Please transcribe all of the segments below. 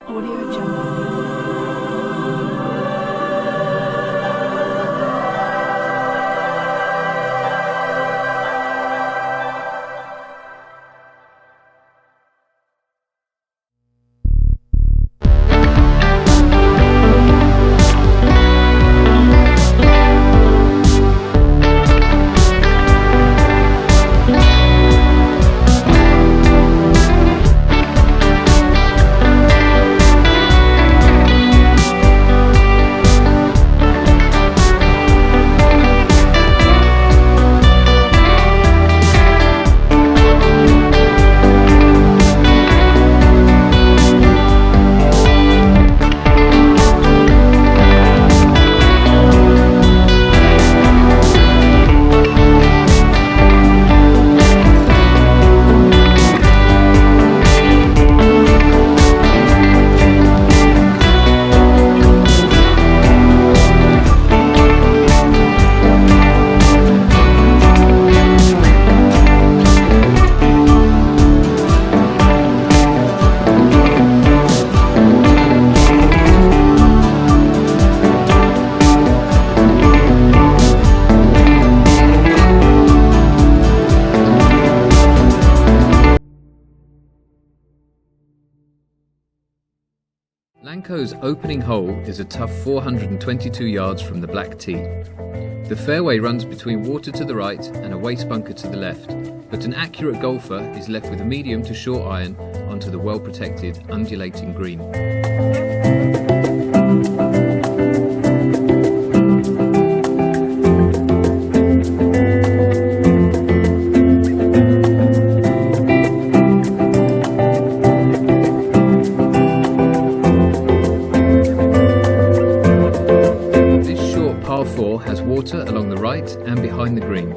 Audio Jungle. Lang Co's opening hole is a tough 422 yards from the black tee. The fairway runs between water to the right and a waste bunker to the left, but an accurate golfer is left with a medium to short iron onto the well-protected, undulating green. Has water along the right and behind the green.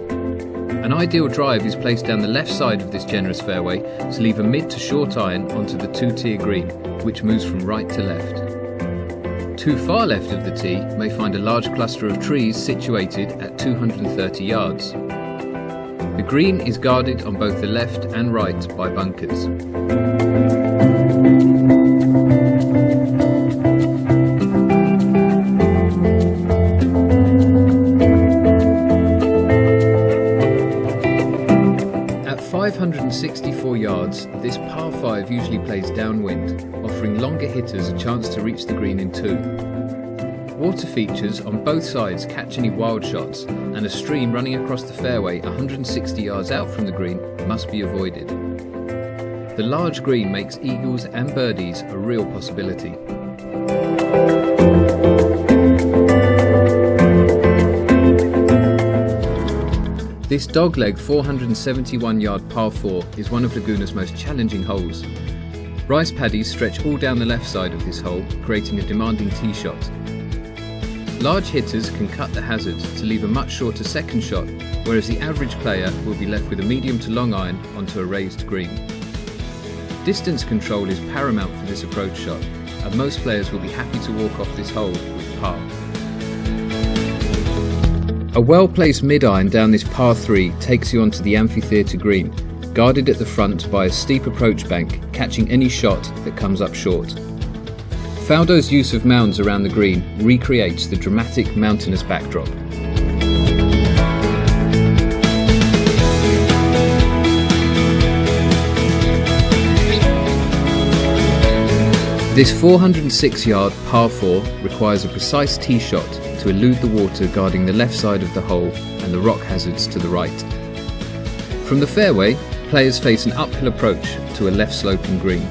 An ideal drive is placed down the left side of this generous fairway to leave a mid to short iron onto the two-tier green, which moves from right to left. Too far left of the tee may find a large cluster of trees situated at 230 yards. The green is guarded on both the left and right by bunkers. At 564 yards, this par 5 usually plays downwind, offering longer hitters a chance to reach the green in two. Water features on both sides catch any wild shots, and a stream running across the fairway 160 yards out from the green must be avoided. The large green makes eagles and birdies a real possibility. This dogleg 471-yard par 4 is one of Laguna's most challenging holes. Rice paddies stretch all down the left side of this hole, creating a demanding tee shot. Large hitters can cut the hazard to leave a much shorter second shot, whereas the average player will be left with a medium to long iron onto a raised green. Distance control is paramount for this approach shot, and most players will be happy to walk off this hole with par. A well-placed mid-iron down this par 3 takes you onto the amphitheatre green, guarded at the front by a steep approach bank, catching any shot that comes up short. Faldo's use of mounds around the green recreates the dramatic mountainous backdrop. This 406-yard par 4 requires a precise tee shot to elude the water guarding the left side of the hole and the rock hazards to the right. From the fairway, players face an uphill approach to a left sloping green.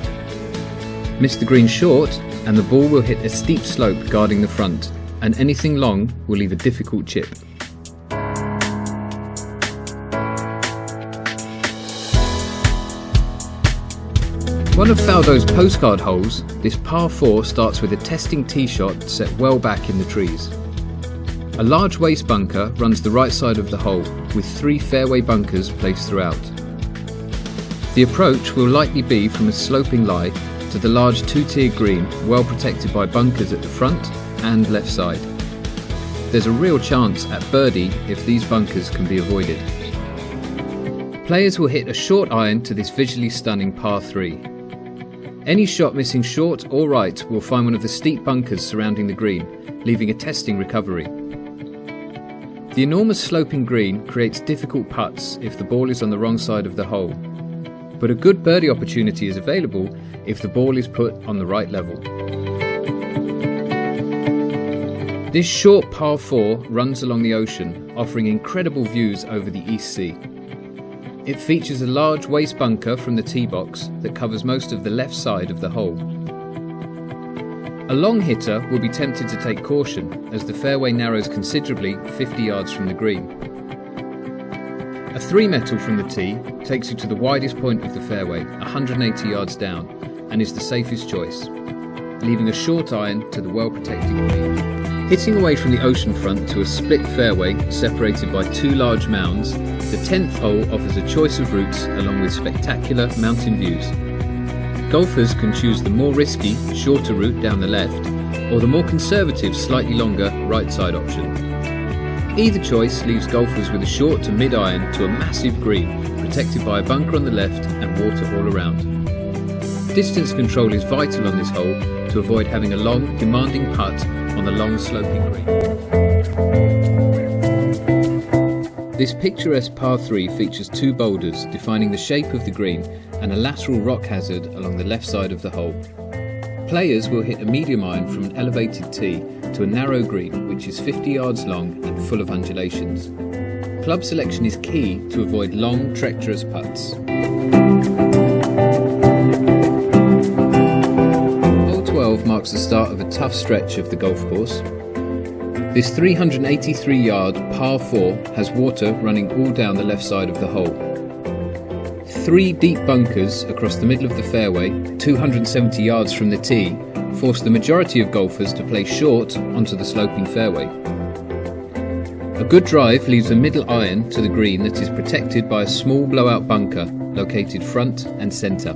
Miss the green short and the ball will hit a steep slope guarding the front, and anything long will leave a difficult chip. One of Faldo's postcard holes, this par 4 starts with a testing tee shot set well back in the trees. A large waste bunker runs the right side of the hole, with 3 fairway bunkers placed throughout. The approach will likely be from a sloping lie to the large two-tier green, well protected by bunkers at the front and left side. There's a real chance at birdie if these bunkers can be avoided. Players will hit a short iron to this visually stunning par 3. Any shot missing short or right will find one of the steep bunkers surrounding the green, leaving a testing recovery. The enormous sloping green creates difficult putts if the ball is on the wrong side of the hole, but a good birdie opportunity is available if the ball is put on the right level. This short par 4 runs along the ocean, offering incredible views over the East Sea. It features a large waste bunker from the tee box that covers most of the left side of the hole. A long hitter will be tempted to take caution as the fairway narrows considerably 50 yards from the green. A 3-metal from the tee takes you to the widest point of the fairway, 180 yards down, and is the safest choice, leaving a short iron to the well-protected green. Hitting away from the ocean front to a split fairway separated by 2 large mounds, the 10th hole offers a choice of routes along with spectacular mountain views. Golfers can choose the more risky, shorter route down the left, or the more conservative, slightly longer right side option. Either choice leaves golfers with a short to mid-iron to a massive green, protected by a bunker on the left and water all around. Distance control is vital on this hole to avoid having a long, demanding putt on the long sloping green. This picturesque par 3 features 2 boulders defining the shape of the green and a lateral rock hazard along the left side of the hole. Players will hit a medium iron from an elevated tee to a narrow green which is 50 yards long and full of undulations. Club selection is key to avoid long, treacherous putts. Hole 12 marks the start of a tough stretch of the golf course. This 383-yard par 4 has water running all down the left side of the hole. 3 deep bunkers across the middle of the fairway, 270 yards from the tee, force the majority of golfers to play short onto the sloping fairway. A good drive leaves a middle iron to the green that is protected by a small blowout bunker located front and centre.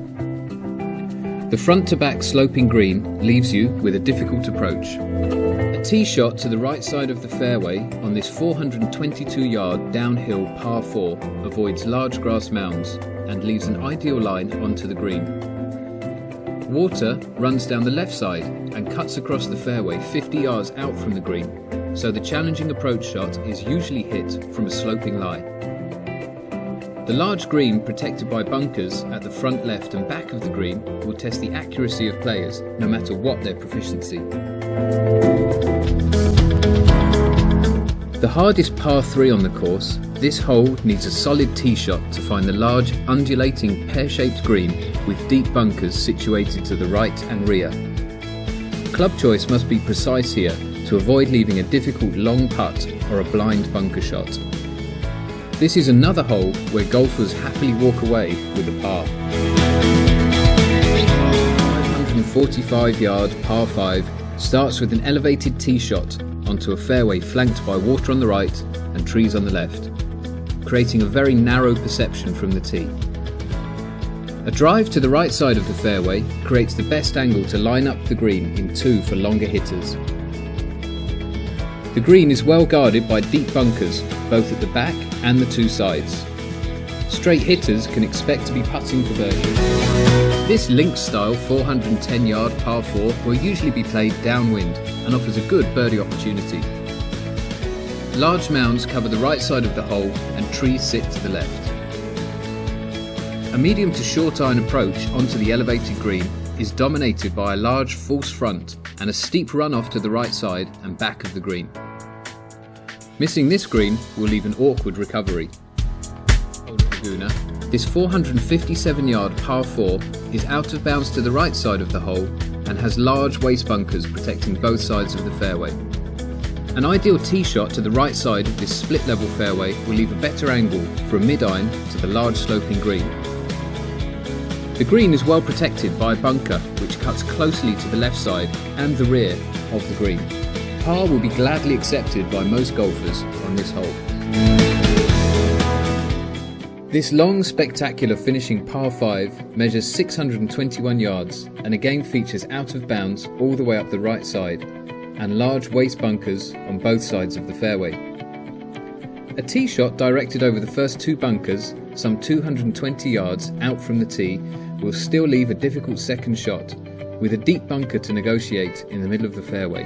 The front to back sloping green leaves you with a difficult approach. A tee shot to the right side of the fairway on this 422-yard downhill par 4 avoids large grass mounds and leaves an ideal line onto the green. Water runs down the left side and cuts across the fairway 50 yards out from the green, so the challenging approach shot is usually hit from a sloping lie. The large green protected by bunkers at the front left and back of the green will test the accuracy of players no matter what their proficiency. The hardest par 3 on the course, this hole needs a solid tee shot to find the large, undulating, pear-shaped green with deep bunkers situated to the right and rear. Club choice must be precise here to avoid leaving a difficult long putt or a blind bunker shot. This is another hole where golfers happily walk away with a par. 545-yard par 5 starts with an elevated tee shot onto a fairway flanked by water on the right and trees on the left, creating a very narrow perception from the tee. A drive to the right side of the fairway creates the best angle to line up the green in 2 for longer hitters. The green is well guarded by deep bunkers, both at the back and the 2 sides. Straight hitters can expect to be putting for birdie. This links-style 410-yard par 4 will usually be played downwind and offers a good birdie opportunity. Large mounds cover the right side of the hole and trees sit to the left. A medium to short iron approach onto the elevated green is dominated by a large false front and a steep runoff to the right side and back of the green. Missing this green will leave an awkward recovery. Laguna, this 457-yard par 4 is out of bounds to the right side of the hole and has large waste bunkers protecting both sides of the fairway. An ideal tee shot to the right side of this split-level fairway will leave a better angle for a mid-iron to the large sloping green. The green is well protected by a bunker which cuts closely to the left side and the rear of the green. Par will be gladly accepted by most golfers on this hole. This long, spectacular finishing par 5 measures 621 yards and again features out of bounds all the way up the right side and large waste bunkers on both sides of the fairway. A tee shot directed over the first 2 bunkers, some 220 yards out from the tee, will still leave a difficult second shot, with a deep bunker to negotiate in the middle of the fairway.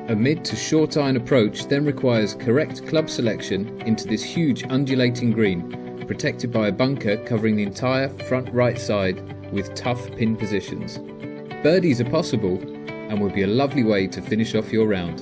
A mid to short iron approach then requires correct club selection into this huge undulating green, protected by a bunker covering the entire front right side with tough pin positions. Birdies are possible and would be a lovely way to finish off your round.